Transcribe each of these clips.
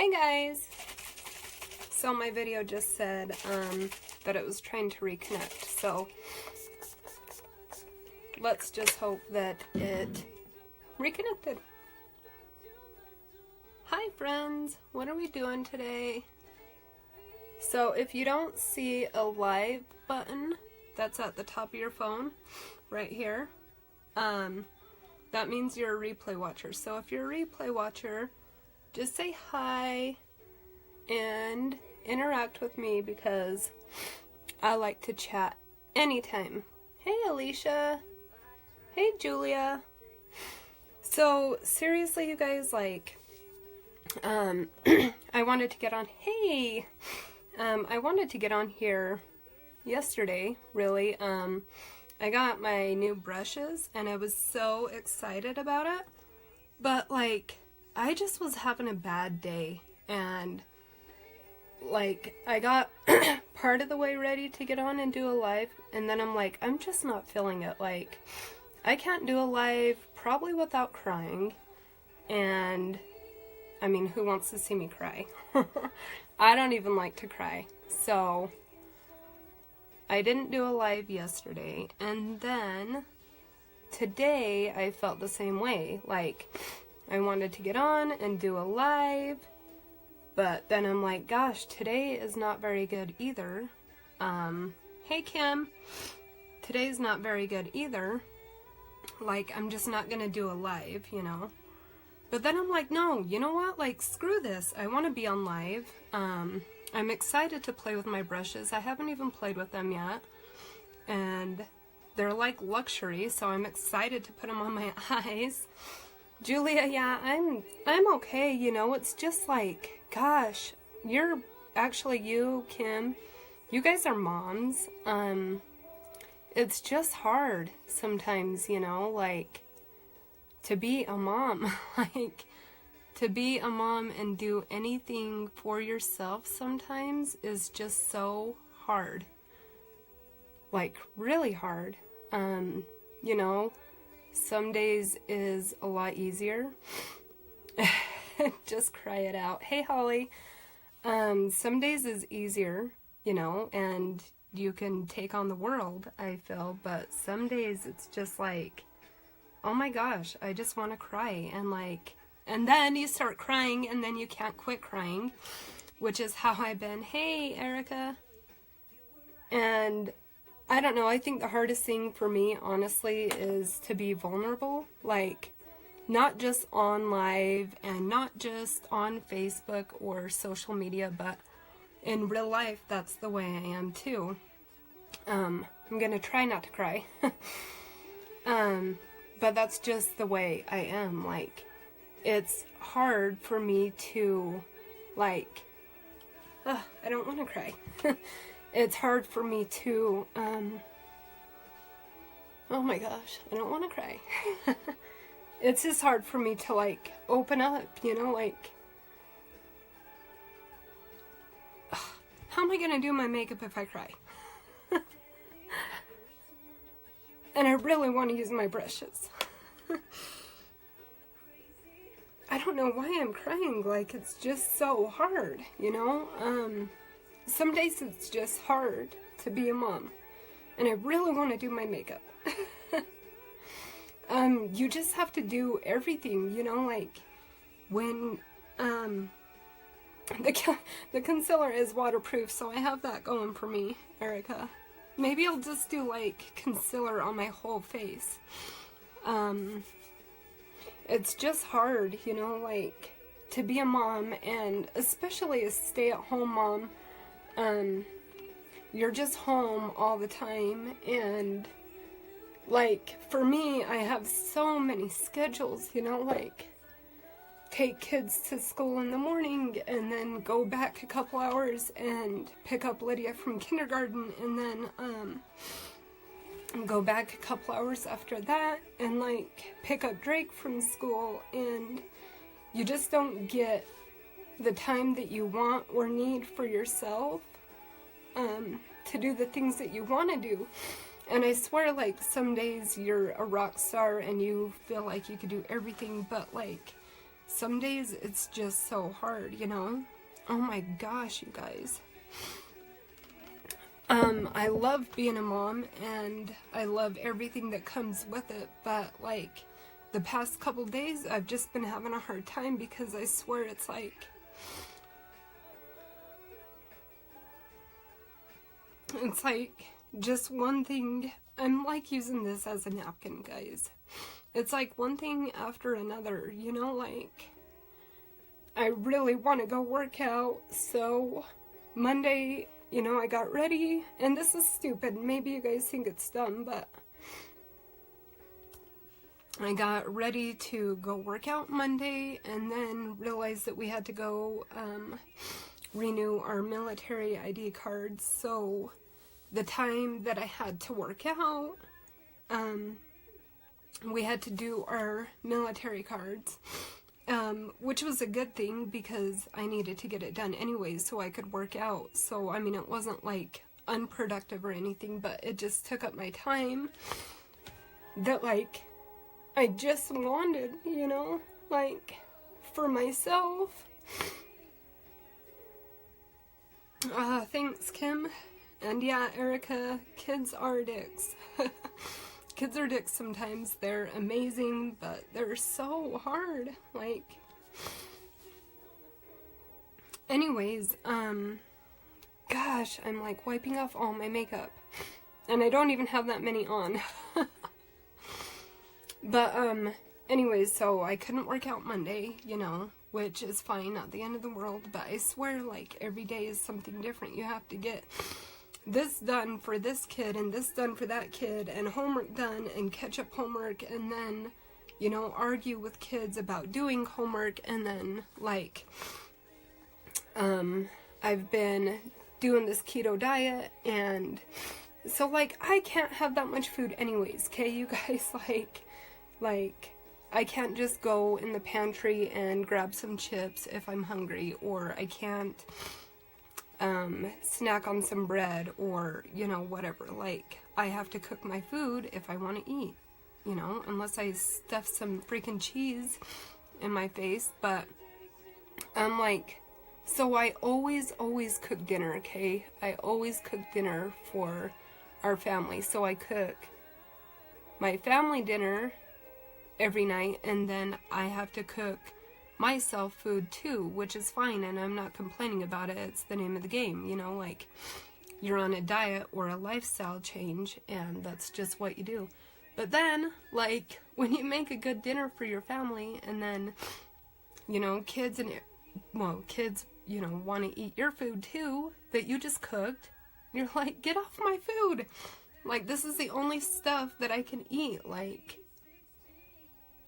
Hey guys! So my video just said that it was trying to reconnect, so let's just hope that it reconnected. Hi friends! What are we doing today? So if you don't see a live button that's at the top of your phone, right here, that means you're a replay watcher. So if you're a replay watcher, just say hi and interact with me because I like to chat anytime. Hey Alicia! Hey Julia! So seriously you guys, like, I wanted to get on, I wanted to get on here yesterday, really. I got my new brushes and I was so excited about it, but like, I just was having a bad day, and like, I got part of the way ready to get on and do a live, and then I'm like, I'm just not feeling it. Like, I can't do a live probably without crying, and I mean, who wants to see me cry? I don't even like to cry, so I didn't do a live yesterday, and then today I felt the same way. Like, I wanted to get on and do a live, but then I'm like, gosh, today is not very good either. Hey Kim, today's not very good either. Like, I'm just not gonna do a live, you know. But then I'm like, no, you know what? Like, screw this. I want to be on live. I'm excited to play with my brushes. I haven't even played with them yet. And they're like luxury, so I'm excited to put them on my eyes. Julia, yeah, I'm okay, you know. It's just like, gosh, you, Kim, you guys are moms. It's just hard sometimes, you know, like, to be a mom. Like, to be a mom and do anything for yourself sometimes is just so hard. Like, really hard. You know, some days is a lot easier. Just cry it out. Hey, Holly. Some days is easier, you know, and you can take on the world, I feel. But some days it's just like, oh my gosh, I just want to cry. And like, and then you start crying and then you can't quit crying, which is how I've been. Hey, Erica. And I don't know, I think the hardest thing for me, honestly, is to be vulnerable. Like, not just on live and not just on Facebook or social media, but in real life, that's the way I am too. I'm gonna try not to cry. But that's just the way I am. Like, it's hard for me to, like, I don't want to cry. It's hard for me to, oh my gosh, I don't want to cry. It's just hard for me to, like, open up, you know, like, how am I gonna do my makeup if I cry? And I really want to use my brushes. I don't know why I'm crying, like, it's just so hard, you know? Some days it's just hard to be a mom, and I really want to do my makeup. You just have to do everything, you know, like, when, the concealer is waterproof, so I have that going for me, Erica. Maybe I'll just do, like, concealer on my whole face. It's just hard, you know, like, to be a mom, and especially a stay-at-home mom. You're just home all the time, and, like, for me, I have so many schedules, you know, like, take kids to school in the morning, and then go back a couple hours and pick up Lydia from kindergarten, and then, go back a couple hours after that, and, like, pick up Drake from school, and you just don't get the time that you want or need for yourself, to do the things that you want to do. And I swear, like, some days you're a rock star and you feel like you could do everything, but, like, some days it's just so hard, you know? Oh my gosh, you guys. I love being a mom, and I love everything that comes with it, but, like, the past couple days, I've just been having a hard time, because I swear it's like, just one thing. I'm, like, using this as a napkin, guys. It's like one thing after another, you know, like, I really want to go work out, so Monday, you know, I got ready, and this is stupid, maybe you guys think it's dumb, but I got ready to go work out Monday, and then realized that we had to go renew our military ID cards, so the time that I had to work out, we had to do our military cards, which was a good thing because I needed to get it done anyways so I could work out. So, I mean, it wasn't like unproductive or anything, but it just took up my time that, like, I just wanted, you know, like, for myself. Thanks, Kim. And yeah, Erica, kids are dicks. Kids are dicks sometimes. They're amazing, but they're so hard. Like, anyways, gosh, I'm like wiping off all my makeup. And I don't even have that many on. But, anyways, so I couldn't work out Monday, you know, which is fine, not the end of the world, but I swear, like, every day is something different. You have to get this done for this kid, and this done for that kid, and homework done, and catch up homework, and then, you know, argue with kids about doing homework, and then, like, I've been doing this keto diet, and so, like, I can't have that much food anyways, okay, you guys, like, I can't just go in the pantry and grab some chips if I'm hungry, or I can't, snack on some bread, or, you know, whatever. Like, I have to cook my food if I want to eat, you know, unless I stuff some freaking cheese in my face. But I'm like, so I always cook dinner, okay? I always cook dinner for our family. So I cook my family dinner every night, and then I have to cook myself food too, which is fine, and I'm not complaining about it. It's the name of the game, you know, like, you're on a diet or a lifestyle change, and that's just what you do. But then, like, when you make a good dinner for your family, and then, you know, kids, you know, want to eat your food too, that you just cooked, you're like, get off my food! Like, this is the only stuff that I can eat, like,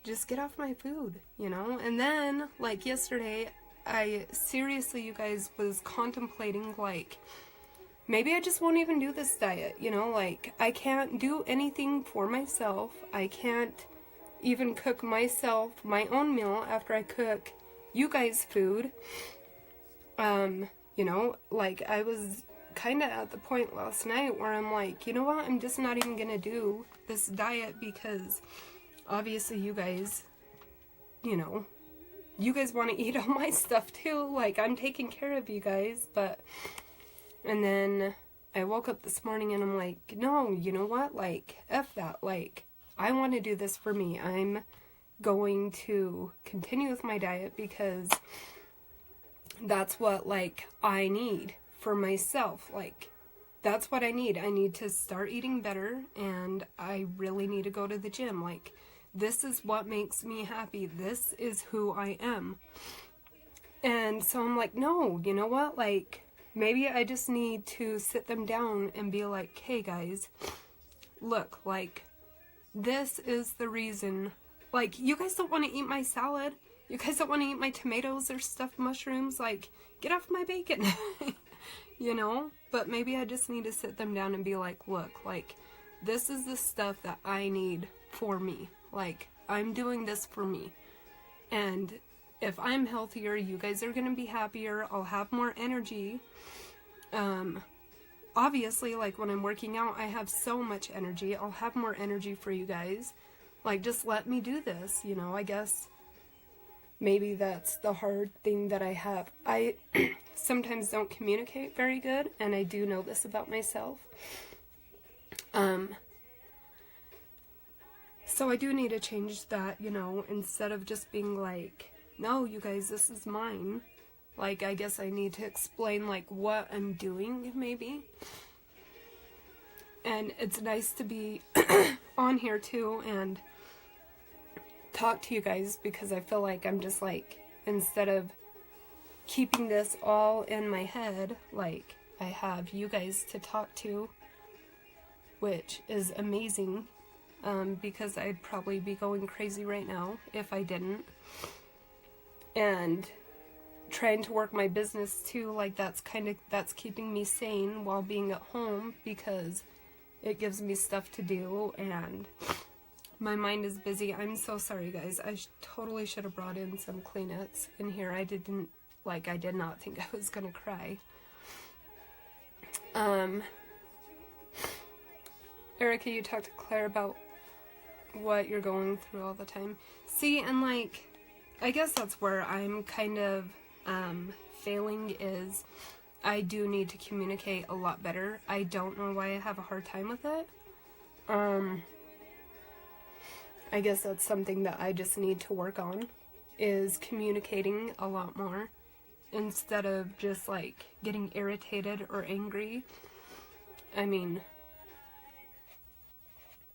just get off my food, you know? And then, like, yesterday, I seriously, you guys, was contemplating, like, maybe I just won't even do this diet, you know? Like, I can't do anything for myself. I can't even cook myself my own meal after I cook you guys' food. You know, like, I was kind of at the point last night where I'm like, you know what? I'm just not even gonna do this diet because obviously you guys, you know, you guys want to eat all my stuff too. Like, I'm taking care of you guys, but, and then I woke up this morning and I'm like, no, you know what? Like, F that. Like, I want to do this for me. I'm going to continue with my diet because that's what, like, I need for myself. Like, that's what I need. I need to start eating better, and I really need to go to the gym. Like, this is what makes me happy. This is who I am. And so I'm like, no, you know what? Like, maybe I just need to sit them down and be like, hey guys, look, like, this is the reason. Like, you guys don't want to eat my salad. You guys don't want to eat my tomatoes or stuffed mushrooms. Like, get off my bacon. You know? But maybe I just need to sit them down and be like, look, like, this is the stuff that I need for me. Like, I'm doing this for me. And if I'm healthier, you guys are going to be happier. I'll have more energy. Obviously, like, when I'm working out, I have so much energy. I'll have more energy for you guys. Like, just let me do this, you know, I guess. maybe that's the hard thing that I have. I sometimes don't communicate very good, and I do know this about myself. So I do need to change that, you know, instead of just being like, no, you guys, this is mine. Like, I guess I need to explain, like, what I'm doing, maybe. And it's nice to be on here, too, and talk to you guys, because I feel like I'm just, like, instead of keeping this all in my head, like, I have you guys to talk to, which is amazing, because I'd probably be going crazy right now if I didn't. And trying to work my business too, like that's keeping me sane while being at home, because it gives me stuff to do and my mind is busy. I'm so sorry, guys. I totally should have brought in some Kleenex in here. I did not think I was gonna cry. Erica, you talked to Claire about what you're going through all the time. See, and like, I guess that's where I'm kind of failing, is I do need to communicate a lot better. I don't know why I have a hard time with it. I guess that's something that I just need to work on, is communicating a lot more instead of just like getting irritated or angry. I mean,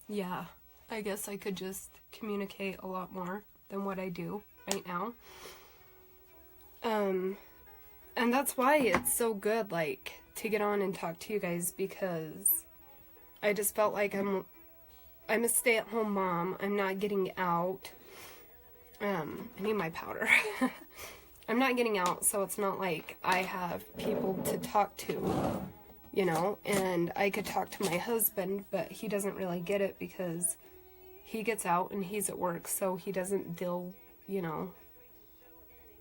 yeah, I guess I could just communicate a lot more than what I do right now. And that's why it's so good, like, to get on and talk to you guys, because I just felt like I'm a stay-at-home mom. I'm not getting out. I need my powder. I'm not getting out, so it's not like I have people to talk to, you know, and I could talk to my husband, but he doesn't really get it because he gets out and he's at work, so he doesn't deal, you know,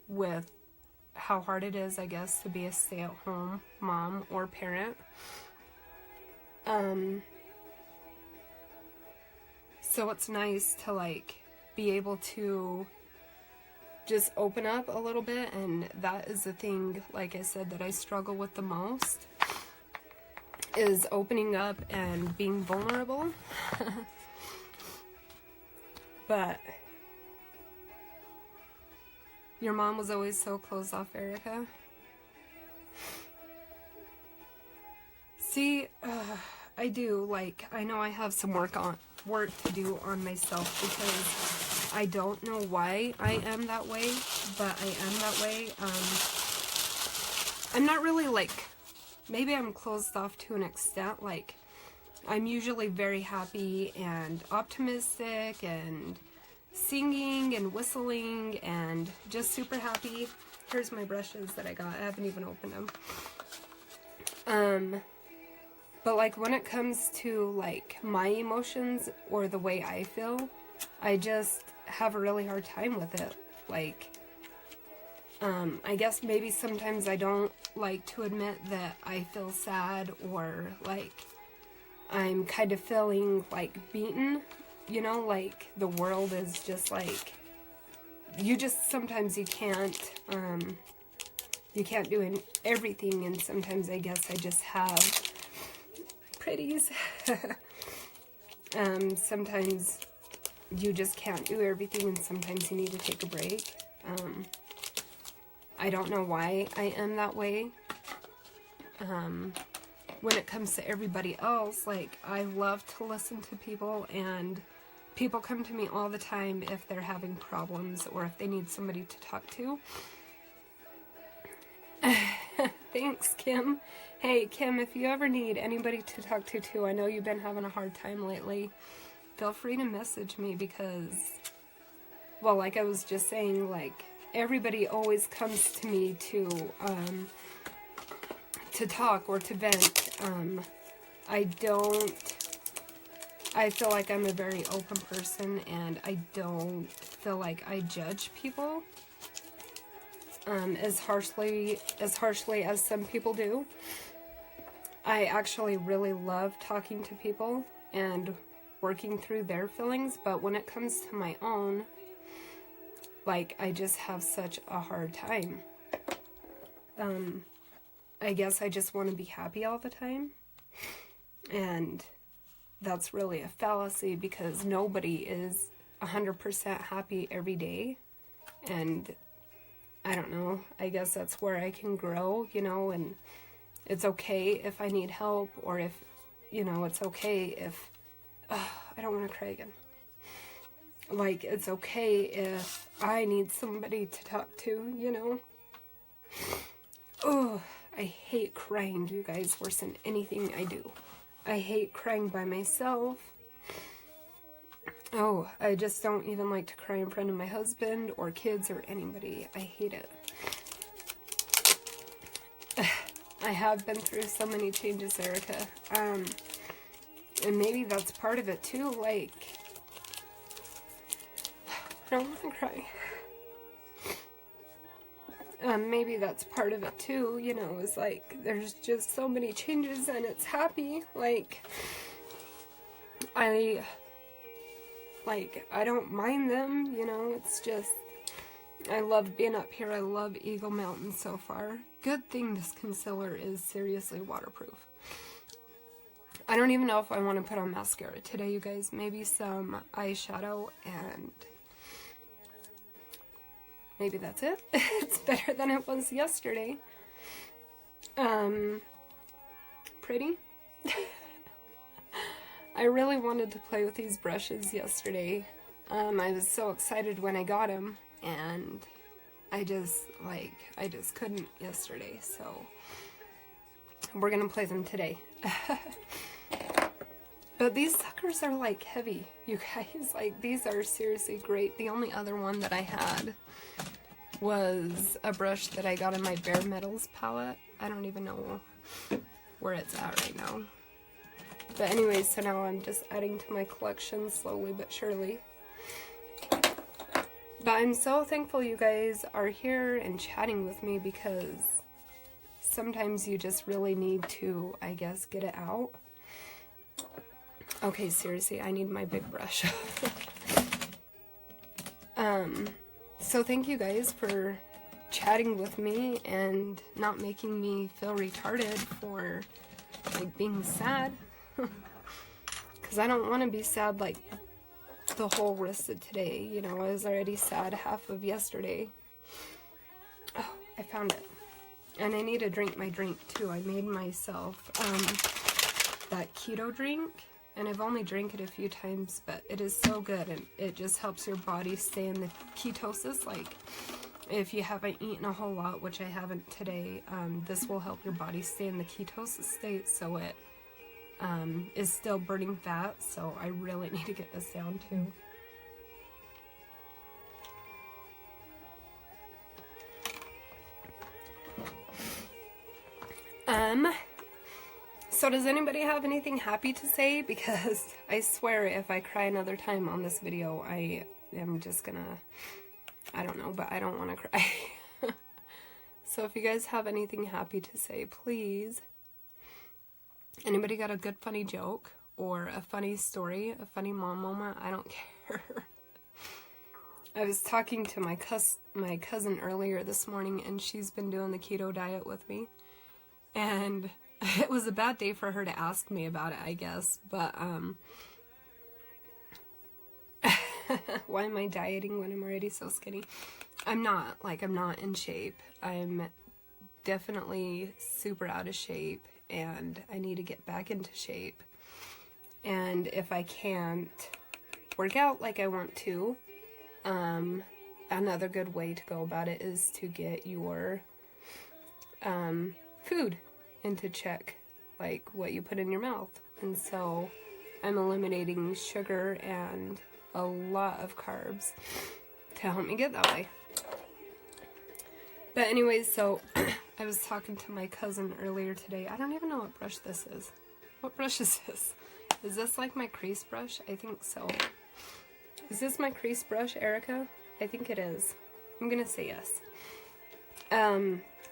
with how hard it is, I guess, to be a stay-at-home mom or parent. So it's nice to, like, be able to just open up a little bit, and that is the thing, like I said, that I struggle with the most, is opening up and being vulnerable. But your mom was always so closed off, Erica. See, I do, like, I know I have some work to do on myself, because I don't know why I am that way, but I am that way. I'm not really, like, maybe I'm closed off to an extent. Like, I'm usually very happy and optimistic and singing and whistling and just super happy. Here's my brushes that I got. I haven't even opened them. But like, when it comes to like my emotions or the way I feel, I just have a really hard time with it. Like, I guess maybe sometimes I don't like to admit that I feel sad, or like I'm kind of feeling like beaten, you know, like the world is just like, sometimes you can't do everything, and sometimes I guess I just have pretties. Sometimes you just can't do everything, and sometimes you need to take a break. I don't know why I am that way. When it comes to everybody else, like, I love to listen to people, and people come to me all the time if they're having problems or if they need somebody to talk to. Thanks, Kim. Hey, Kim, if you ever need anybody to talk to too, I know you've been having a hard time lately, feel free to message me, because, well, like I was just saying, like, everybody always comes to me to talk or to vent. I feel like I'm a very open person, and I don't feel like I judge people as harshly as some people do. I actually really love talking to people and working through their feelings, but when it comes to my own, like, I just have such a hard time. I guess I just want to be happy all the time. And that's really a fallacy, because nobody is 100% happy every day. And I don't know, I guess that's where I can grow, you know, and it's okay if I need help, or if, you know, it's okay if, I don't want to cry again. Like, it's okay if I need somebody to talk to, you know. Oh, I hate crying, you guys, worse than anything I do. I hate crying by myself. Oh, I just don't even like to cry in front of my husband or kids or anybody. I hate it. I have been through so many changes, Erica. And maybe that's part of it too, like, I don't want to cry. Maybe that's part of it too, you know, is like, there's just so many changes and it's happy. Like, I don't mind them, you know, it's just, I love being up here. I love Eagle Mountain so far. Good thing this concealer is seriously waterproof. I don't even know if I want to put on mascara today, you guys. Maybe some eyeshadow, and maybe that's it. It's better than it was yesterday. Pretty. I really wanted to play with these brushes yesterday. I was so excited when I got them, and I just couldn't yesterday, so we're gonna play them today. But these suckers are like heavy, you guys. Like, these are seriously great. The only other one that I had was a brush that I got in my Bare Metals palette. I don't even know where it's at right now. But anyways, so now I'm just adding to my collection slowly but surely. But I'm so thankful you guys are here and chatting with me, because sometimes you just really need to, I guess, get it out. Okay, seriously, I need my big brush. So thank you guys for chatting with me and not making me feel retarded for, like, being sad. Because I don't want to be sad, like, the whole rest of today. You know, I was already sad half of yesterday. Oh, I found it. And I need to drink my drink, too. I made myself that keto drink. And I've only drank it a few times, but it is so good, and it just helps your body stay in the ketosis. Like, if you haven't eaten a whole lot, which I haven't today, this will help your body stay in the ketosis state, so it is still burning fat. So I really need to get this down too. So does anybody have anything happy to say? Because I swear if I cry another time on this video, I am just gonna, I don't know, but I don't want to cry. So if you guys have anything happy to say, please. Anybody got a good funny joke or a funny story, a funny mom moment? I don't care. I was talking to my cousin earlier this morning, and she's been doing the keto diet with me. And it was a bad day for her to ask me about it, I guess, but, why am I dieting when I'm already so skinny? I'm not in shape. I'm definitely super out of shape, and I need to get back into shape. And if I can't work out like I want to, another good way to go about it is to get your, food into check, like what you put in your mouth. And so I'm eliminating sugar and a lot of carbs to help me get that way. But anyways, so I was talking to my cousin earlier today. I don't even know what brush this is. What brush is this? Is this like my crease brush? I think so. Is this my crease brush, Erica? I think it is. I'm gonna say yes.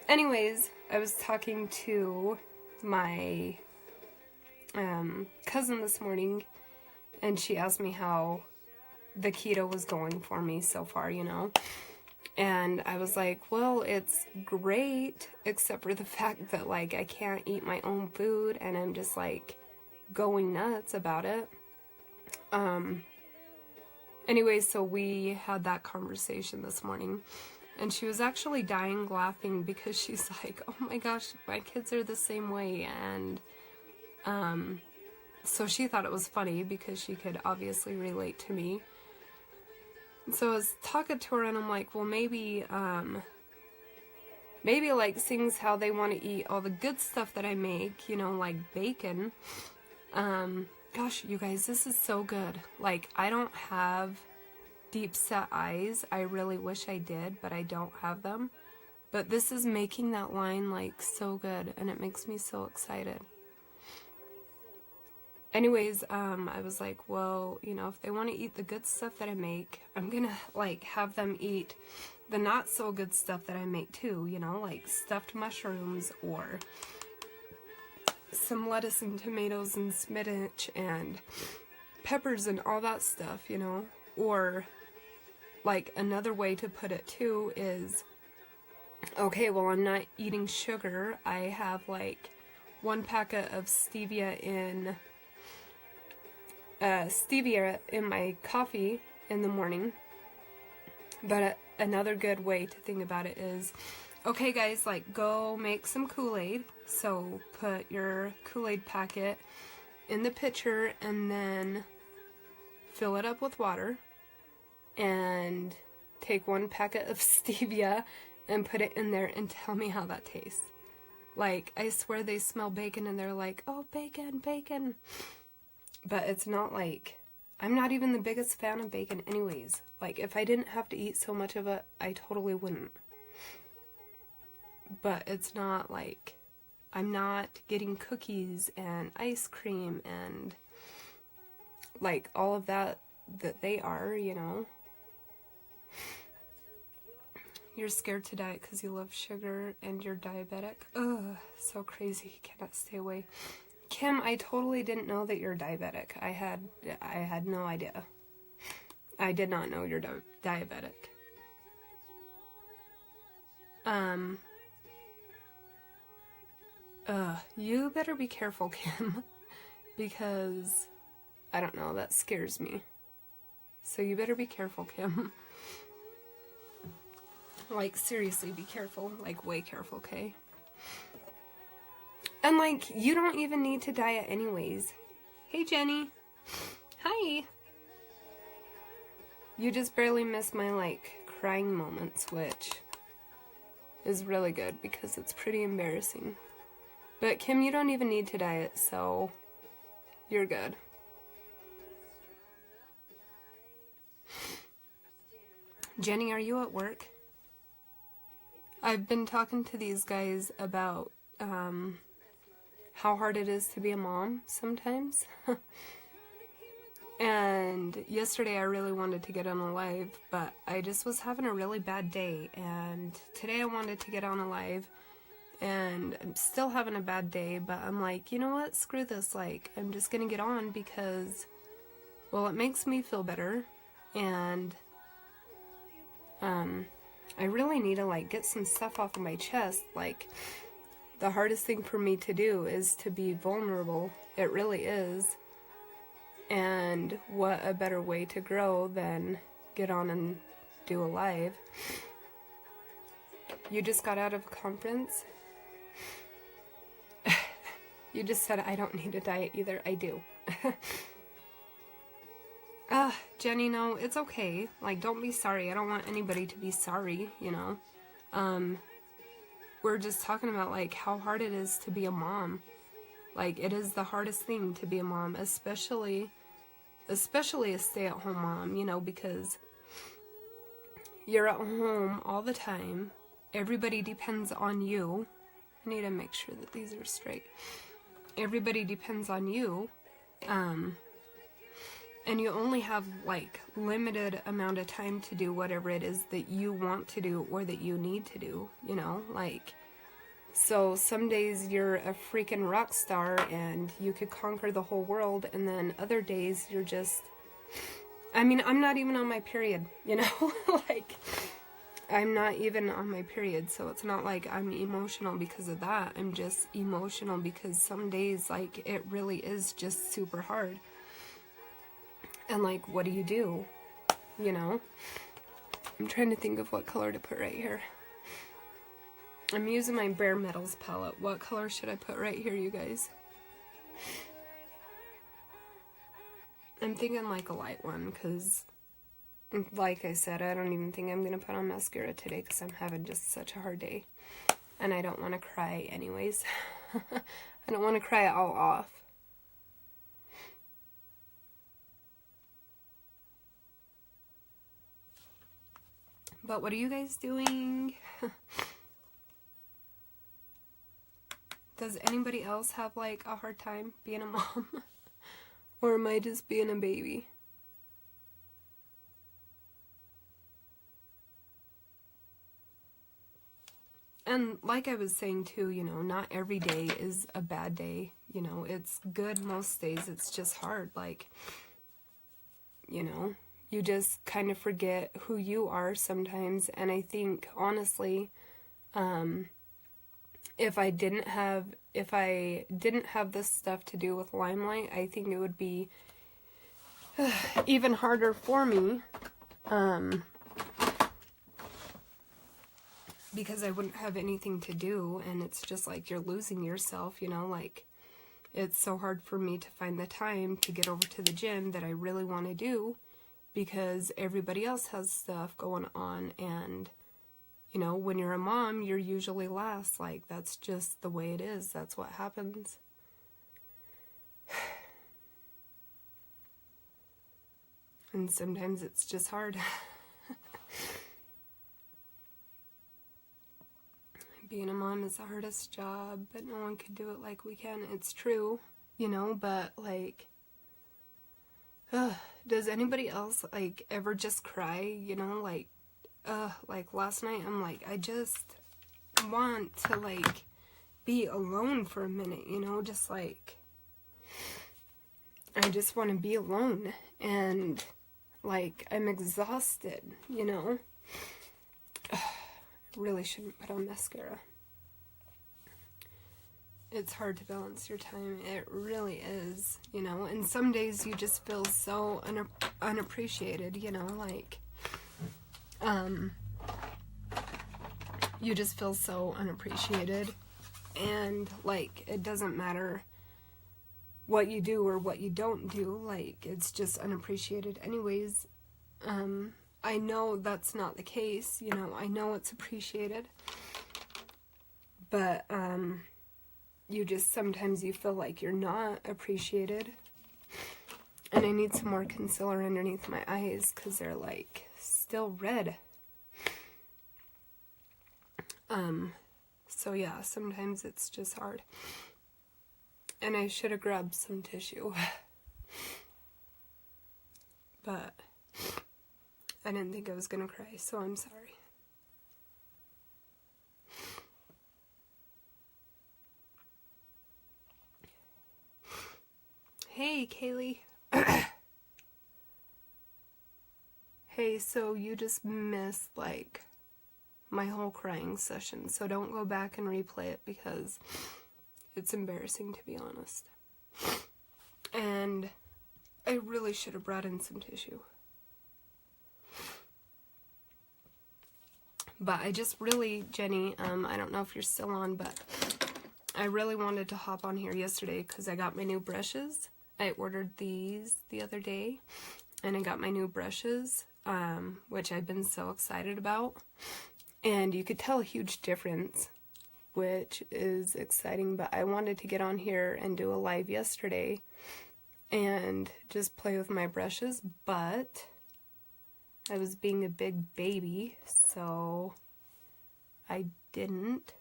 Anyways, I was talking to my cousin this morning, and she asked me how the keto was going for me so far, you know. And I was like, well, it's great, except for the fact that, like, I can't eat my own food, and I'm just, like, going nuts about it. Anyway, so we had that conversation this morning, and she was actually dying laughing because she's like, oh my gosh, my kids are the same way, and, so she thought it was funny because she could obviously relate to me. So I was talking to her, and I'm like, well, maybe like seeing how they want to eat all the good stuff that I make, you know, like bacon. Gosh, you guys, this is so good. Like, I don't have deep set eyes. I really wish I did, but I don't have them. But this is making that line, like, so good, and it makes me so excited. Anyways, I was like, well, you know, if they want to eat the good stuff that I make, I'm gonna, like, have them eat the not so good stuff that I make too, you know, like stuffed mushrooms or some lettuce and tomatoes and spinach and peppers and all that stuff, you know. Or, like, another way to put it too is, okay, well, I'm not eating sugar. I have, like, 1 packet of stevia in my coffee in the morning. But another good way to think about it is, okay guys, like, go make some Kool-Aid. So put your Kool-Aid packet in the pitcher and then fill it up with water and take 1 packet of stevia and put it in there and tell me how that tastes. Like, I swear they smell bacon and they're like, oh, bacon, bacon. But it's not like, I'm not even the biggest fan of bacon anyways. Like, if I didn't have to eat so much of it, I totally wouldn't. But it's not like, I'm not getting cookies and ice cream and, like, all of that they are, you know. You're scared to diet because you love sugar and you're diabetic. Ugh, so crazy. Cannot stay away. Kim, I totally didn't know that you're diabetic. I had no idea. I did not know you're diabetic. You better be careful, Kim, because, I don't know, that scares me. So you better be careful, Kim. Like, seriously, be careful. Like, way careful, okay? And, like, you don't even need to diet anyways. Hey, Jenny. Hi. You just barely miss my, like, crying moments, which is really good because it's pretty embarrassing. But, Kim, you don't even need to diet, so you're good. Jenny, are you at work? I've been talking to these guys about, how hard it is to be a mom sometimes. And yesterday I really wanted to get on a live, but I just was having a really bad day. And today I wanted to get on a live, and I'm still having a bad day, but I'm like, you know what? Screw this. Like, I'm just gonna get on because, well, it makes me feel better. And, I really need to, like, get some stuff off of my chest. Like, the hardest thing for me to do is to be vulnerable. It really is. And what a better way to grow than get on and do a live. You just got out of a conference? You just said I don't need a diet either. I do. Jenny, no, it's okay. Like, don't be sorry. I don't want anybody to be sorry, you know. We're just talking about, like, how hard it is to be a mom. Like, it is the hardest thing to be a mom, especially a stay-at-home mom, you know, because you're at home all the time. Everybody depends on you. I need to make sure that these are straight. Everybody depends on you. And you only have, like, limited amount of time to do whatever it is that you want to do or that you need to do, you know, like, so some days you're a freaking rock star and you could conquer the whole world, and then other days you're just, I mean, I'm not even on my period, you know, like, I'm not even on my period, so it's not like I'm emotional because of that. I'm just emotional because some days, like, it really is just super hard. And, like, what do? You know? I'm trying to think of what color to put right here. I'm using my Bare Metals palette. What color should I put right here, you guys? I'm thinking like a light one, because like I said, I don't even think I'm going to put on mascara today because I'm having just such a hard day. And I don't want to cry anyways. I don't want to cry it all off. But what are you guys doing? Does anybody else have like a hard time being a mom? Or am I just being a baby? And like I was saying too, you know, not every day is a bad day. You know, it's good most days. It's just hard. Like, you know, you just kind of forget who you are sometimes. And I think, honestly, if I didn't have this stuff to do with Limelight, I think it would be even harder for me, because I wouldn't have anything to do, and it's just like you're losing yourself, you know, like it's so hard for me to find the time to get over to the gym that I really want to do, because everybody else has stuff going on. And you know, when you're a mom, you're usually last. Like, that's just the way it is. That's what happens. And sometimes it's just hard. Being a mom is the hardest job, but no one could do it like we can. It's true, you know, but like, does anybody else like ever just cry, you know, like last night, I'm like, I just want to, like, be alone for a minute, you know, just, like, I just want to be alone, and, like, I'm exhausted, you know. Really shouldn't put on mascara. It's hard to balance your time. It really is, you know, and some days you just feel so unappreciated, you know, like, you just feel so unappreciated, and like it doesn't matter what you do or what you don't do, like it's just unappreciated anyways. I know that's not the case, you know, I know it's appreciated, but you just sometimes you feel like you're not appreciated. And I need some more concealer underneath my eyes because they're like still red. So yeah, sometimes it's just hard. And I should have grabbed some tissue. But I didn't think I was gonna cry, so I'm sorry. Hey, Kaylee. Hey, so you just missed, like, my whole crying session, so don't go back and replay it because it's embarrassing, to be honest. And I really should have brought in some tissue. But I just really, Jenny, I don't know if you're still on, but I really wanted to hop on here yesterday because I got my new brushes. I ordered these the other day, and I got my new brushes, which I've been so excited about. And you could tell a huge difference, which is exciting, but I wanted to get on here and do a live yesterday and just play with my brushes, but I was being a big baby, so I didn't.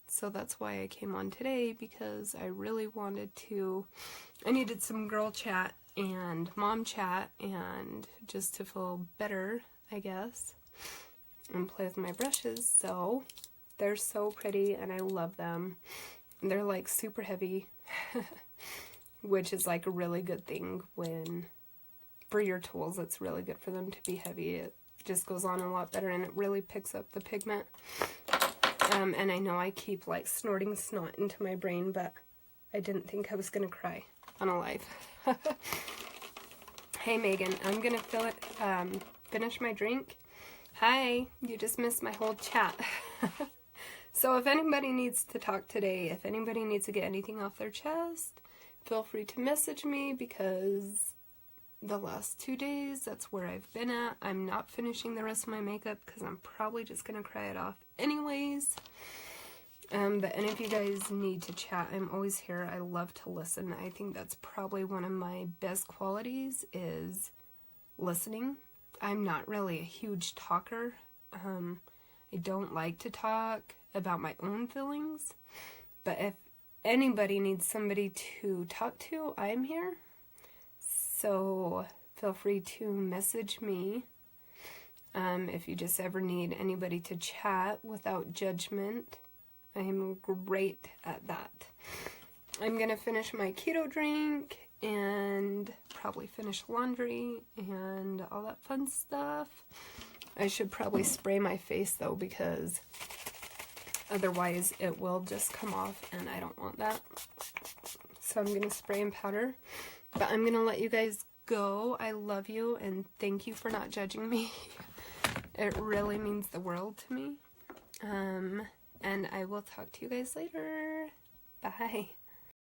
So that's why I came on today, because I really wanted to, I needed some girl chat and mom chat and just to feel better, I guess, and play with my brushes. So they're so pretty and I love them. They're like super heavy, which is like a really good thing when, for your tools, it's really good for them to be heavy. It just goes on a lot better, and it really picks up the pigment. And I know I keep like snorting snot into my brain, but I didn't think I was gonna cry on a live. Hey Megan, I'm gonna finish my drink. Hi, you just missed my whole chat. So if anybody needs to talk today, if anybody needs to get anything off their chest, feel free to message me, because the last 2 days, that's where I've been at. I'm not finishing the rest of my makeup because I'm probably just going to cry it off anyways. But any of you guys need to chat, I'm always here. I love to listen. I think that's probably one of my best qualities, is listening. I'm not really a huge talker. I don't like to talk about my own feelings. But if anybody needs somebody to talk to, I'm here. So feel free to message me if you just ever need anybody to chat without judgment. I am great at that. I'm going to finish my keto drink and probably finish laundry and all that fun stuff. I should probably spray my face though, because otherwise it will just come off and I don't want that. So I'm going to spray and powder. But I'm going to let you guys go. I love you and thank you for not judging me. It really means the world to me. And I will talk to you guys later. Bye.